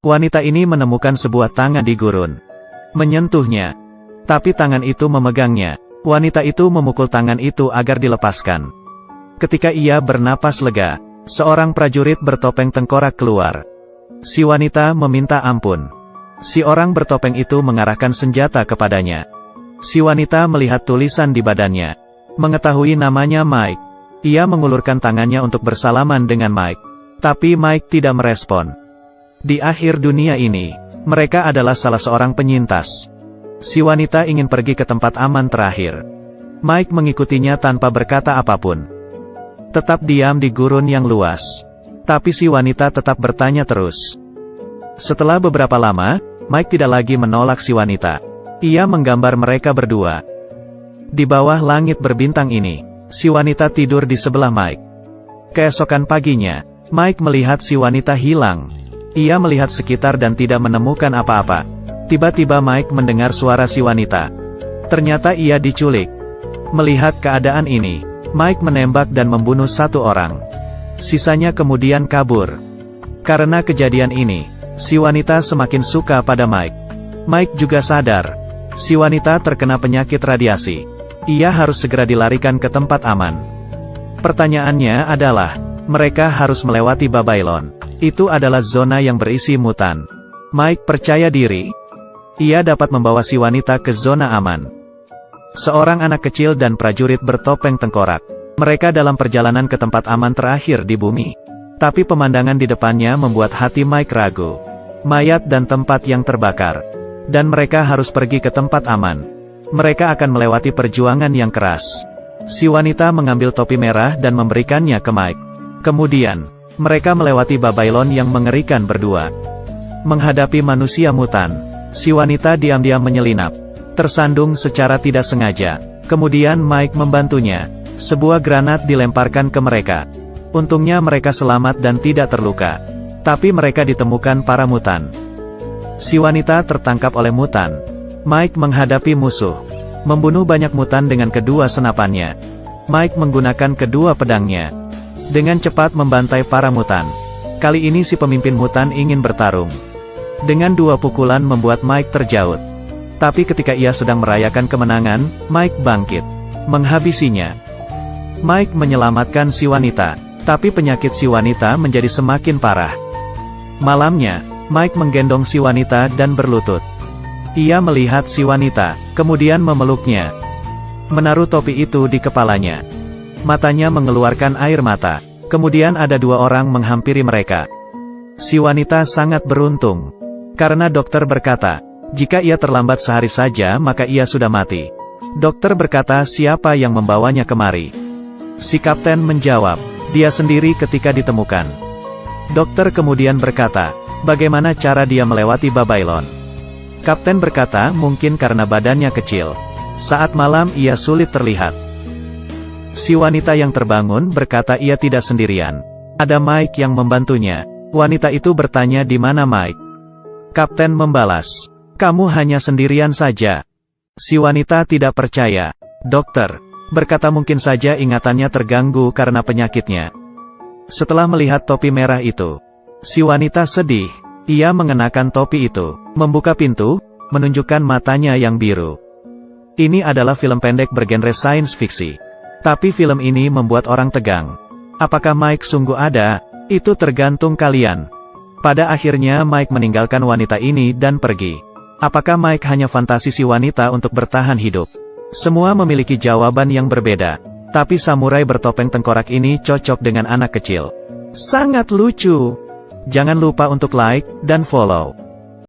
Wanita ini menemukan sebuah tangan di gurun. Menyentuhnya. Tapi tangan itu memegangnya. Wanita itu memukul tangan itu agar dilepaskan. Ketika ia bernapas lega, seorang prajurit bertopeng tengkorak keluar. Si wanita meminta ampun. Si orang bertopeng itu mengarahkan senjata kepadanya. Si wanita melihat tulisan di badannya. Mengetahui namanya Mike. Ia mengulurkan tangannya untuk bersalaman dengan Mike. Tapi Mike tidak merespon. Di akhir dunia ini, mereka adalah salah seorang penyintas. Si wanita ingin pergi ke tempat aman terakhir. Mike mengikutinya tanpa berkata apapun. Tetap diam di gurun yang luas. Tapi si wanita tetap bertanya terus. Setelah beberapa lama, Mike tidak lagi menolak si wanita. Ia menggambar mereka berdua. Di bawah langit berbintang ini, si wanita tidur di sebelah Mike. Keesokan paginya, Mike melihat si wanita hilang. Ia melihat sekitar dan tidak menemukan apa-apa. Tiba-tiba Mike mendengar suara si wanita. Ternyata ia diculik. Melihat keadaan ini, Mike menembak dan membunuh satu orang. Sisanya kemudian kabur. Karena kejadian ini, si wanita semakin suka pada Mike. Mike juga sadar, si wanita terkena penyakit radiasi. Ia harus segera dilarikan ke tempat aman. Pertanyaannya adalah, mereka harus melewati Babylon. Itu adalah zona yang berisi mutan. Mike percaya diri. Ia dapat membawa si wanita ke zona aman. Seorang anak kecil dan prajurit bertopeng tengkorak. Mereka dalam perjalanan ke tempat aman terakhir di bumi. Tapi pemandangan di depannya membuat hati Mike ragu. Mayat dan tempat yang terbakar. Dan mereka harus pergi ke tempat aman. Mereka akan melewati perjuangan yang keras. Si wanita mengambil topi merah dan memberikannya ke Mike. Kemudian, mereka melewati Babylon yang mengerikan berdua. Menghadapi manusia mutan, si wanita diam-diam menyelinap. Tersandung secara tidak sengaja. Kemudian Mike membantunya. Sebuah granat dilemparkan ke mereka. Untungnya mereka selamat dan tidak terluka. Tapi mereka ditemukan para mutan. Si wanita tertangkap oleh mutan. Mike menghadapi musuh. Membunuh banyak mutan dengan kedua senapannya. Mike menggunakan kedua pedangnya. Dengan cepat membantai para mutan. Kali ini si pemimpin mutan ingin bertarung. Dengan dua pukulan membuat Mike terjaut. Tapi ketika ia sedang merayakan kemenangan, Mike bangkit. Menghabisinya. Mike menyelamatkan si wanita. Tapi penyakit si wanita menjadi semakin parah. Malamnya, Mike menggendong si wanita dan berlutut. Ia melihat si wanita, kemudian memeluknya. Menaruh topi itu di kepalanya. Matanya mengeluarkan air mata. Kemudian ada dua orang menghampiri mereka. Si wanita sangat beruntung. Karena dokter berkata, jika ia terlambat sehari saja maka ia sudah mati. Dokter berkata siapa yang membawanya kemari. Si kapten menjawab, dia sendiri ketika ditemukan. Dokter kemudian berkata, bagaimana cara dia melewati Babylon? Kapten berkata mungkin karena badannya kecil. Saat malam ia sulit terlihat. Si wanita yang terbangun berkata ia tidak sendirian. Ada Mike yang membantunya. Wanita itu bertanya di mana Mike. Kapten membalas, kamu hanya sendirian saja. Si wanita tidak percaya. Dokter berkata mungkin saja ingatannya terganggu karena penyakitnya. Setelah melihat topi merah itu, si wanita sedih. Ia mengenakan topi itu, membuka pintu, menunjukkan matanya yang biru. Ini adalah film pendek bergenre science fiksi. Tapi film ini membuat orang tegang. Apakah Mike sungguh ada? Itu tergantung kalian. Pada akhirnya Mike meninggalkan wanita ini dan pergi. Apakah Mike hanya fantasi si wanita untuk bertahan hidup? Semua memiliki jawaban yang berbeda. Tapi samurai bertopeng tengkorak ini cocok dengan anak kecil. Sangat lucu. Jangan lupa untuk like dan follow.